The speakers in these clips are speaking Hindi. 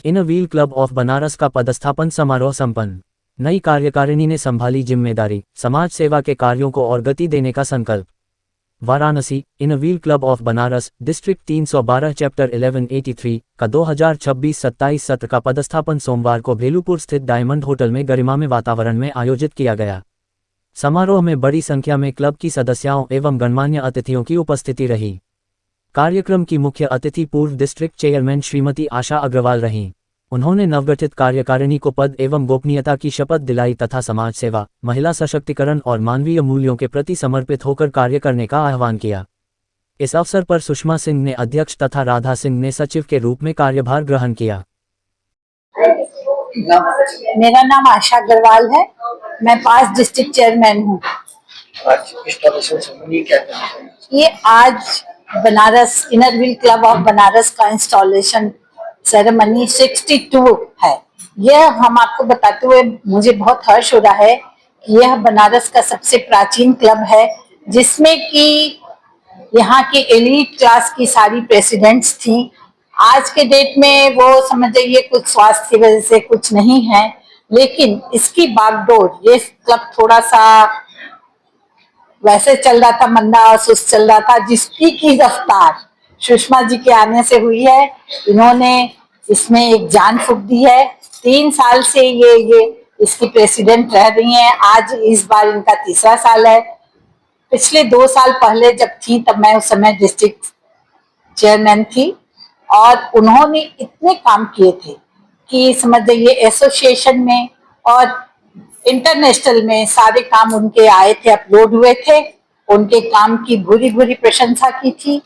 Inner wheel club of Banaras का पदस्थापन समारोह संपन्न। नई कार्यकारिणी ने संभाली जिम्मेदारी, समाज सेवा के कार्यों को और गति देने का संकल्प। Varanasi, inner wheel club of Banaras district 312 chapter 1183 का 2026-27 सत्र का पदस्थापन सोमवार को भेलूपुर स्थित डायमंड होटल में गरिमामय वातावरण में आयोजित किया गया। समारोह में बड़ी संख्या में क्लब की सदस्यों एवं गणमान्य अतिथियों की उपस्थिति रही। कार्यक्रम की मुख्य अतिथि पूर्व डिस्ट्रिक्ट चेयरमैन श्रीमती आशा अग्रवाल रहीं। उन्होंने नवगठित कार्यकारिणी को पद एवं गोपनीयता की शपथ दिलाई तथा समाज सेवा, महिला सशक्तिकरण और मानवीय मूल्यों के प्रति समर्पित होकर कार्य करने का आह्वान किया। इस अवसर पर सुषमा सिंह ने अध्यक्ष तथा राधा सिंह ने सचिव के रूप में कार्यभार ग्रहण किया। मेरा नाम आशा अग्रवाल है, मैं पास डिस्ट्रिक्ट चेयरमैन हूँ। ये आज Banaras inner wheel club of Banaras का इंस्टॉलेशन सेरेमनी 62 है। यह हम आपको बताते हुए मुझे बहुत हर्ष हो रहा है कि यह बनारस का सबसे प्राचीन क्लब है, जिसमें कि यहाँ की एलीट क्लास की सारी प्रेसिडेंट्स थी। आज के डेट में वो समझ जाइए कुछ स्वास्थ्य की वजह से कुछ नहीं है, लेकिन इसकी बागडोर ये क्लब थोड़ा सा वैसे चल रहा था, मंदा और सुस्त चल रहा था, जिसकी की रफ्तार सुषमा जी के आने से हुई है। इन्होंने इसमें एक जान फूंक दी है। 3 साल से ये इसकी प्रेसिडेंट रह रही हैं। आज इस बार इनका 3रा साल है। पिछले 2 साल पहले जब थी तब मैं उस समय डिस्ट्रिक्ट चेयरमैन थी और उन्होंने इतने काम किए थे कि समझ जाइए एसोसिएशन में और इंटरनेशनल में सारे काम उनके आए थे, अपलोड हुए थे। उनके काम की भूरी भूरी प्रशंसा की थी,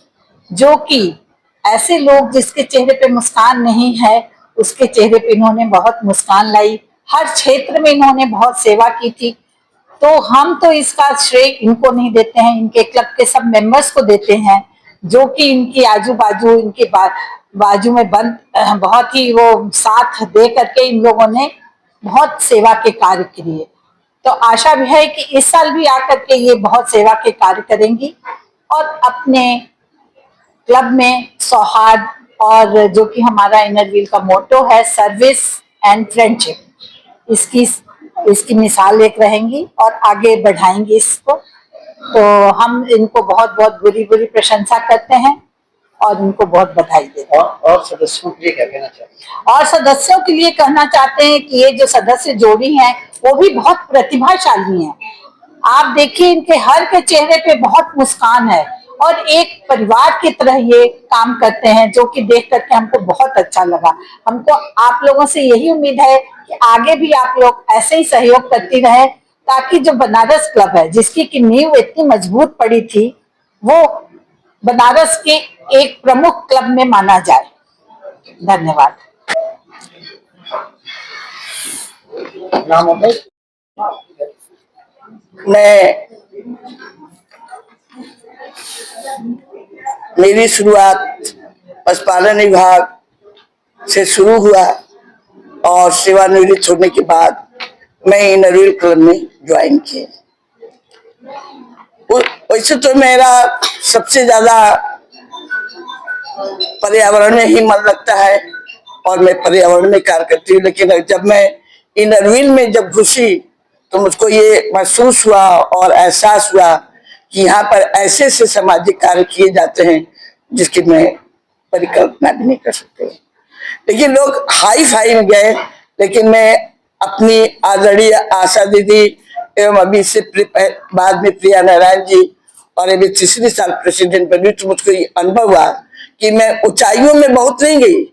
जो कि ऐसे लोग जिसके चेहरे पे मुस्कान नहीं है उसके चेहरे पे इन्होंने बहुत मुस्कान लाई। हर क्षेत्र में इन्होंने बहुत सेवा की थी। तो हम तो इसका श्रेय इनको नहीं देते हैं, इनके क्लब के सब मेंबर्स को देते हैं, जो कि इनकी आजू बाजू इनके बाजू में बंद बहुत ही वो साथ दे करके इन लोगों ने बहुत सेवा के कार्य किए। तो आशा भी है कि इस साल भी आकर के ये बहुत सेवा के कार्य करेंगी और अपने क्लब में सौहार्द और जो कि हमारा इनर व्हील का मोटो है सर्विस एंड फ्रेंडशिप, इसकी मिसाल एक रहेंगी और आगे बढ़ाएंगी इसको। तो हम इनको बहुत बहुत बुरी बुरी प्रशंसा करते हैं और उनको बहुत बधाई देते हैं। और सदस्यों के लिए क्या कहना चाहते हैं? और सदस्यों के लिए कहना चाहते हैं कि ये जो सदस्य जोड़ी हैं वो भी बहुत प्रतिभाशाली हैं। आप देखिए इनके हर के चेहरे पे बहुत मुस्कान है और एक परिवार की तरह ये काम करते हैं, जो कि देख करके हमको बहुत अच्छा लगा। हमको आप लोगों से यही उम्मीद है कि आगे भी आप लोग ऐसे ही सहयोग करती रहे, ताकि जो बनारस क्लब है जिसकी की नींव इतनी मजबूत पड़ी थी, वो बनारस के एक प्रमुख क्लब में माना जाए। धन्यवाद। मेरी शुरुआत पशुपालन विभाग से शुरू हुआ और सेवानिवृत्त होने के बाद मैं इनर व्हील क्लब में ज्वाइन किया। वैसे तो मेरा सबसे ज्यादा पर्यावरण में ही मन लगता है और मैं पर्यावरण में कार्य करती हूँ, लेकिन जब मैं इनर व्हील में जब घुसी तो मुझको ये महसूस हुआ और एहसास हुआ कि यहाँ पर ऐसे से सामाजिक कार्य किए जाते हैं जिसकी मैं परिकल्पना भी नहीं कर सकते। लेकिन लोग हाई फाई में गए, लेकिन मैं अपनी आदरणीय आशा दीदी एवं अभी से बाद में प्रिया नारायण जी और अभी 3रे साल प्रेसिडेंट बनी, तो मुझको ये अनुभव हुआ कि मैं ऊंचाइयों में बहुत नहीं गई,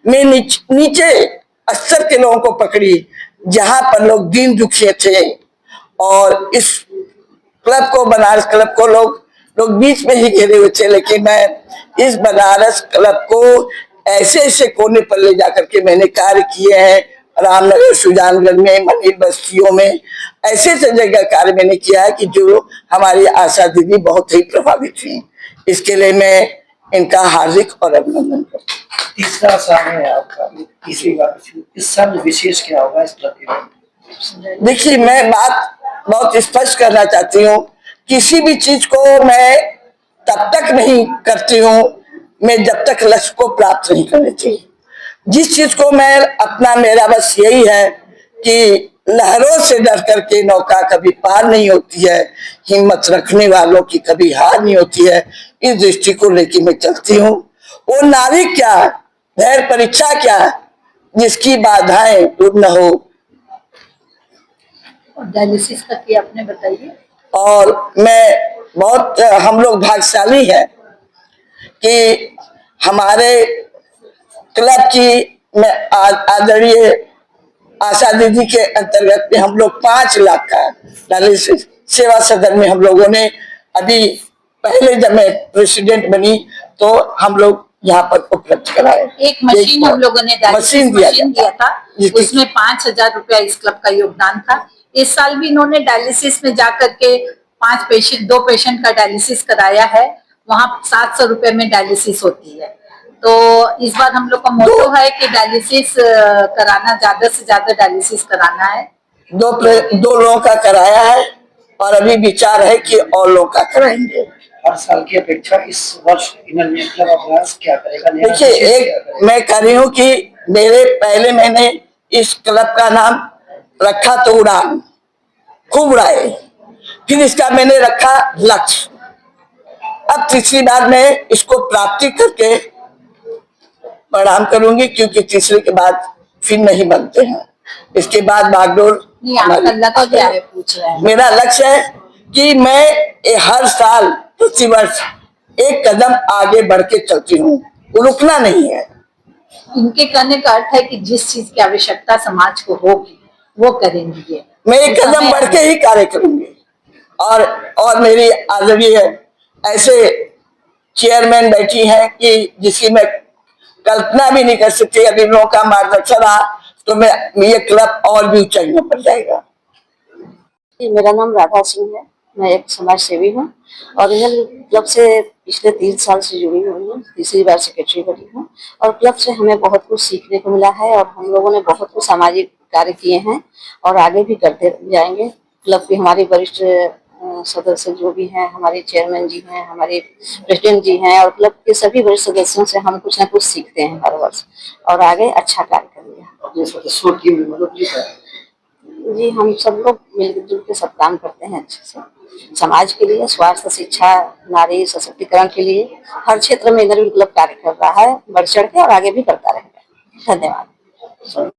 मैं नीचे स्तर के लोगों को पकड़ी, जहां पर लोग दीन दुखिए थे। और इस क्लब को, बनारस क्लब को लोग बीच में ही घेरे हुए थे, लेकिन मैं इस बनारस क्लब को ऐसे ऐसे कोने पर ले जाकर के मैंने कार्य किए हैं। रामनगर, सुजानगढ़ में, मनीर बस्तियों में ऐसे ऐसे जगह कार्य मैंने किया है कि जो हमारी आशा दीदी बहुत ही प्रभावित हुई। इसके लिए मैं इनका हार्दिक और अभिनंदन करता हूँ। 3रा साल है आपका, 3री बार। इस साल विशेष क्या होगा इस क्लब के बारे में? देखिए, मैं बात बहुत स्पष्ट करना चाहती हूँ, किसी भी चीज को मैं तब तक नहीं करती हूँ मैं जब तक लक्ष्य को प्राप्त नहीं कर लेती। जिस चीज को मैं अपना, मेरा बस यही है कि लहरों से डर करके नौका कभी पार नहीं होती है, हिम्मत रखने वालों की कभी हार नहीं होती है। इस दृष्टि को लेकर मैं चलती हूँ। वो नारी क्या, धैर्य परीक्षा क्या, जिसकी बाधाएं दूर न हो। और डायलिसिस का क्या आपने बताइए। और मैं बहुत, हम लोग भाग्यशाली हैं कि हमारे क्लब की मैं आदरणीय आशा दीदी के अंतर्गत में हम लोग 5 लाख का डायलिसिस सेवा सदन में हम लोगों ने, अभी पहले जब मैं प्रेसिडेंट बनी तो हम लोग यहाँ पर उपलब्ध कराए। एक मशीन हम लोगों ने मशीन दिया था, उसमें 5,000 रुपया इस क्लब का योगदान था। इस साल भी इन्होंने डायलिसिस में जाकर के 2 पेशेंट का डायलिसिस कराया है। वहाँ 700 रुपए में डायलिसिस होती है। तो इस बार हम लोग का मोटो है कि डायलिसिस कराना, ज्यादा से ज्यादा डायलिसिस कराना है। 2 लोगों का कराया है और अभी विचार है कि और लोगों का कराएंगे। हर साल की अपेक्षा इस वर्ष इनर क्लब अभ्यास क्या करेगा? देखिए, एक मैं कह रही हूँ कि पहले मैंने इस क्लब का नाम रखा तो उड़ान, खूब उड़ाए। फिर इसका मैंने रखा लक्ष्य। अब तीसरी बार मैं इसको प्राप्ति करके प्रणाम करूंगी, क्योंकि तीसरे के बाद फिर नहीं बनते हैं। इसके बाद बागडोर। मेरा लक्ष्य है कि मैं हर साल प्रतिवर्ष एक कदम आगे बढ़ के चलती हूँ, रुकना नहीं है। इनके कहने का अर्थ है कि जिस चीज की आवश्यकता समाज को होगी वो करेंगे। मैं एक कदम बढ़ के ही कार्य करूंगी। और मेरी आदरणीय ऐसे चेयरमैन बैठी हैं कि जिसकी मैं कल्पना भी नहीं कर सकती। अभी इन लोगों का मार्गदर्शन रहा तो मैं ये क्लब और भी ऊंचाइयों पर जाएगा। मेरा नाम राधा सिंह है, मैं एक समाज सेवी हूँ और इनर क्लब से पिछले 3 साल से जुड़ी हुई हूँ। तीसरी बार सेक्रेटरी बनी हूँ और क्लब से हमें बहुत कुछ सीखने को मिला है और हम लोगों ने बहुत कुछ सामाजिक कार्य किए हैं और आगे भी करते जाएंगे। क्लब के हमारे वरिष्ठ सदस्य जो भी हैं, हमारे चेयरमैन जी हैं, हमारे प्रेसिडेंट जी हैं और क्लब के सभी वरिष्ठ सदस्यों से हम कुछ न कुछ सीखते हैं हर वर्ष और आगे अच्छा कार्य करेंगे। अपने सदस्यों की मदद जी, हम सब लोग मिलजुल के सब काम करते हैं अच्छे से, समाज के लिए, स्वास्थ्य, शिक्षा, नारी सशक्तिकरण के लिए हर क्षेत्र में इनर क्लब कार्य कर रहा है, बढ़ चढ़ के और आगे भी करता रहेगा। धन्यवाद।